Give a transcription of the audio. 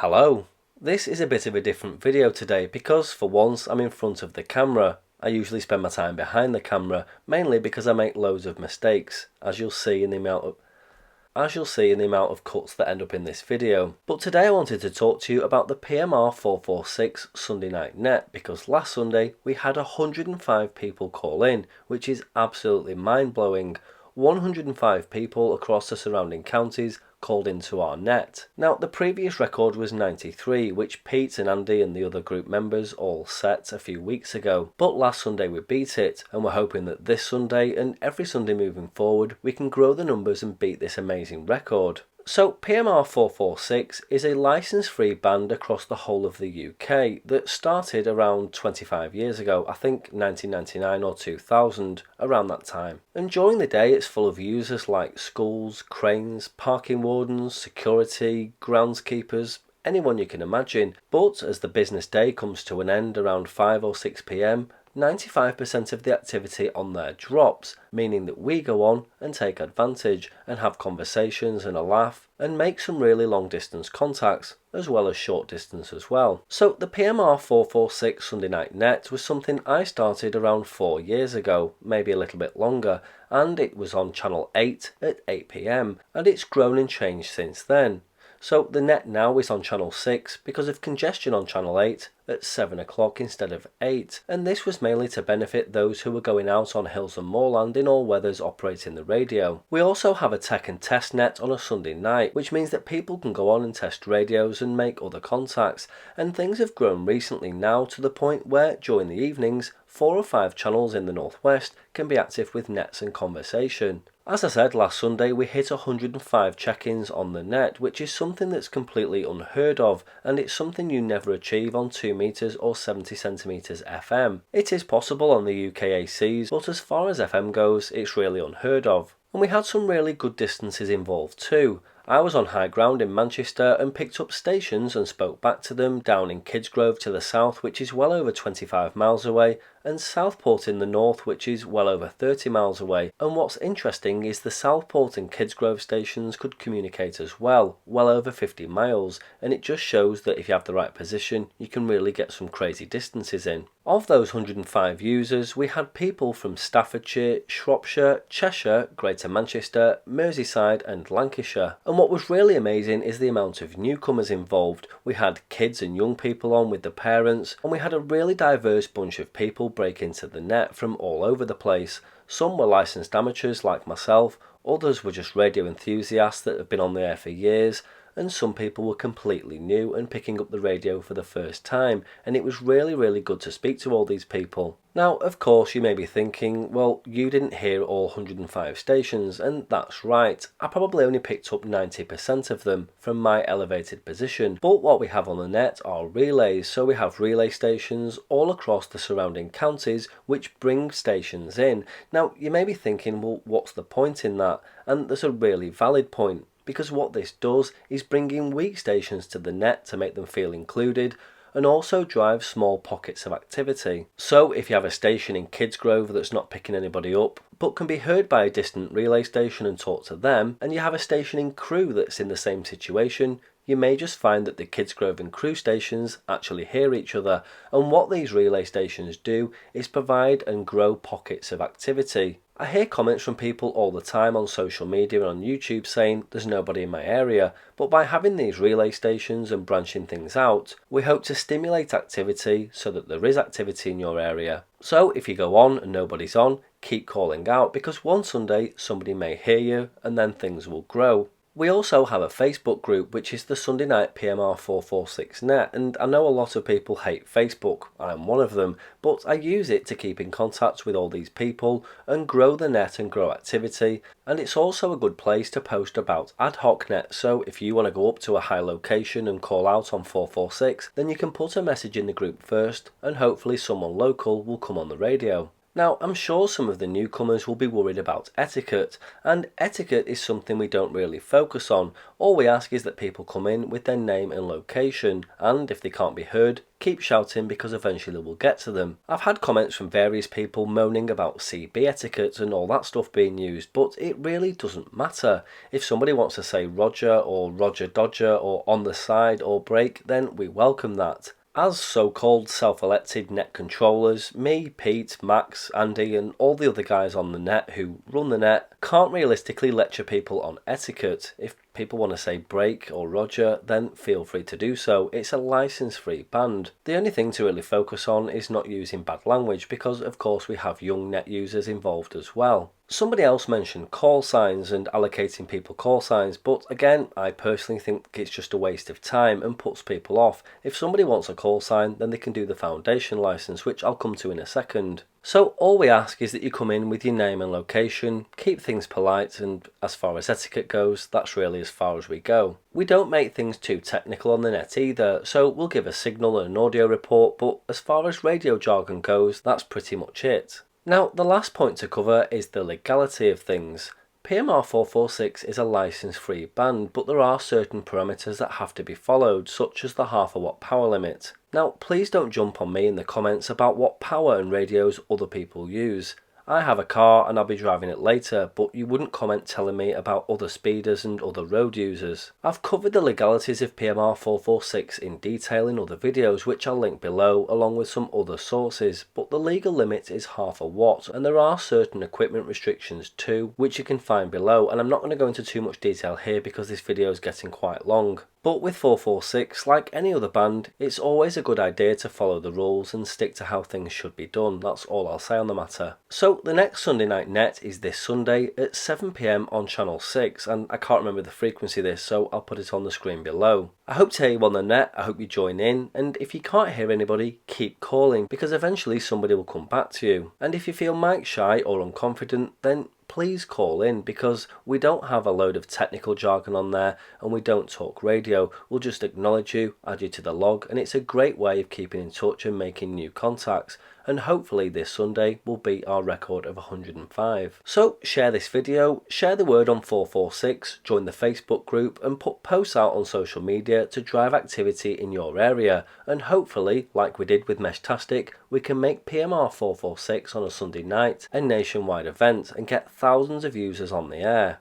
Hello, this is a bit of a different video today because for once I'm in front of the camera. I usually spend my time behind the camera, mainly because I make loads of mistakes, as you'll see in the amount of cuts that end up in this video. But today I wanted to talk to you about the PMR 446 Sunday Night Net because last Sunday we had 105 people call in, which is absolutely mind-blowing. 105 people across the surrounding counties called into our net. Now, the previous record was 93, which Pete and Andy and the other group members all set a few weeks ago. But last Sunday we beat it, and we're hoping that this Sunday and every Sunday moving forward we can grow the numbers and beat this amazing record. So PMR 446 is a license-free band across the whole of the UK that started around 25 years ago, I think 1999 or 2000, around that time. And during the day it's full of users like schools, cranes, parking wardens, security, groundskeepers, anyone you can imagine. But as the business day comes to an end around 5 or 6 p.m, 95% of the activity on there drops, meaning that we go on and take advantage and have conversations and a laugh and make some really long distance contacts as well as short distance as well. So the PMR 446 Sunday Night Net was something I started around 4 years ago, maybe a little bit longer, and it was on channel 8 at 8 p.m, and it's grown and changed since then. So the net now is on channel 6 because of congestion on channel 8 at 7 o'clock instead of 8, and this was mainly to benefit those who were going out on hills and moorland in all weathers operating the radio. We also have a tech and test net on a Sunday night, which means that people can go on and test radios and make other contacts, and things have grown recently now to the point where during the evenings 4 or 5 channels in the northwest can be active with nets and conversation. As I said, last Sunday we hit 105 check-ins on the net, which is something that's completely unheard of, and it's something you never achieve on 2 meters or 70 centimeters FM. It is possible on the UKACs, but as far as FM goes, it's really unheard of. And we had some really good distances involved too. I was on high ground in Manchester and picked up stations and spoke back to them down in Kidsgrove to the south, which is well over 25 miles away, and Southport in the north, which is well over 30 miles away. And what's interesting is the Southport and Kidsgrove stations could communicate as well over 50 miles, and it just shows that if you have the right position, you can really get some crazy distances in. Of those 105 users, we had people from Staffordshire, Shropshire, Cheshire, Greater Manchester, Merseyside and Lancashire. And what was really amazing is the amount of newcomers involved. We had kids and young people on with the parents, and we had a really diverse bunch of people break into the net from all over the place. Some were licensed amateurs like myself, others were just radio enthusiasts that have been on the air for years, and some people were completely new and picking up the radio for the first time, and it was really good to speak to all these people. Now, of course, you may be thinking, well, you didn't hear all 105 stations, and that's right. I probably only picked up 90% of them from my elevated position, but what we have on the net are relays, so we have relay stations all across the surrounding counties which bring stations in. Now, you may be thinking, well, what's the point in that? And there's a really valid point, because what this does is bring in weak stations to the net to make them feel included, and also drive small pockets of activity. So if you have a station in Kidsgrove that's not picking anybody up, but can be heard by a distant relay station and talk to them, and you have a station in Crewe that's in the same situation, you may just find that the Kidsgrove and Crewe stations actually hear each other, and what these relay stations do is provide and grow pockets of activity. I hear comments from people all the time on social media and on YouTube saying there's nobody in my area, but by having these relay stations and branching things out, we hope to stimulate activity so that there is activity in your area. So if you go on and nobody's on, keep calling out, because one Sunday somebody may hear you and then things will grow. We also have a Facebook group, which is the Sunday Night PMR 446 Net, and I know a lot of people hate Facebook, I'm one of them, but I use it to keep in contact with all these people and grow the net and grow activity, and it's also a good place to post about ad hoc net, so if you want to go up to a high location and call out on 446, then you can put a message in the group first, and hopefully someone local will come on the radio. Now, I'm sure some of the newcomers will be worried about etiquette, and etiquette is something we don't really focus on. All we ask is that people come in with their name and location, and if they can't be heard, keep shouting because eventually we'll get to them. I've had comments from various people moaning about CB etiquette and all that stuff being used, but it really doesn't matter. If somebody wants to say Roger or Roger Dodger or on the side or break, then we welcome that. As so-called self-elected net controllers, me, Pete, Max, Andy and all the other guys on the net who run the net can't realistically lecture people on etiquette. If people want to say break or Roger, then feel free to do so. It's a license-free band. The only thing to really focus on is not using bad language because of course we have young net users involved as well. Somebody else mentioned call signs and allocating people call signs, but again, I personally think it's just a waste of time and puts people off. If somebody wants a call sign, then they can do the foundation license, which I'll come to in a second. So all we ask is that you come in with your name and location, keep things polite, and as far as etiquette goes, that's really as far as we go. We don't make things too technical on the net either, so we'll give a signal and an audio report, but as far as radio jargon goes, that's pretty much it. Now, the last point to cover is the legality of things. PMR 446 is a license-free band, but there are certain parameters that have to be followed, such as the half a watt power limit. Now, please don't jump on me in the comments about what power and radios other people use. I have a car and I'll be driving it later, but you wouldn't comment telling me about other speeders and other road users. I've covered the legalities of PMR 446 in detail in other videos which I'll link below along with some other sources, but the legal limit is half a watt and there are certain equipment restrictions too which you can find below, and I'm not going to go into too much detail here because this video is getting quite long. But with 446, like any other band, it's always a good idea to follow the rules and stick to how things should be done. That's all I'll say on the matter. So the next Sunday Night Net is this Sunday at 7 PM on Channel 6, and I can't remember the frequency of this, so I'll put it on the screen below. I hope to hear you on the net, I hope you join in, and if you can't hear anybody, keep calling, because eventually somebody will come back to you. And if you feel mic shy or unconfident, then please call in, because we don't have a load of technical jargon on there and we don't talk radio. We'll just acknowledge you, add you to the log, and it's a great way of keeping in touch and making new contacts. And hopefully this Sunday will beat our record of 105. So share this video, share the word on 446, join the Facebook group and put posts out on social media to drive activity in your area, and hopefully, like we did with Meshtastic, we can make PMR 446 on a Sunday night a nationwide event and get thousands of users on the air.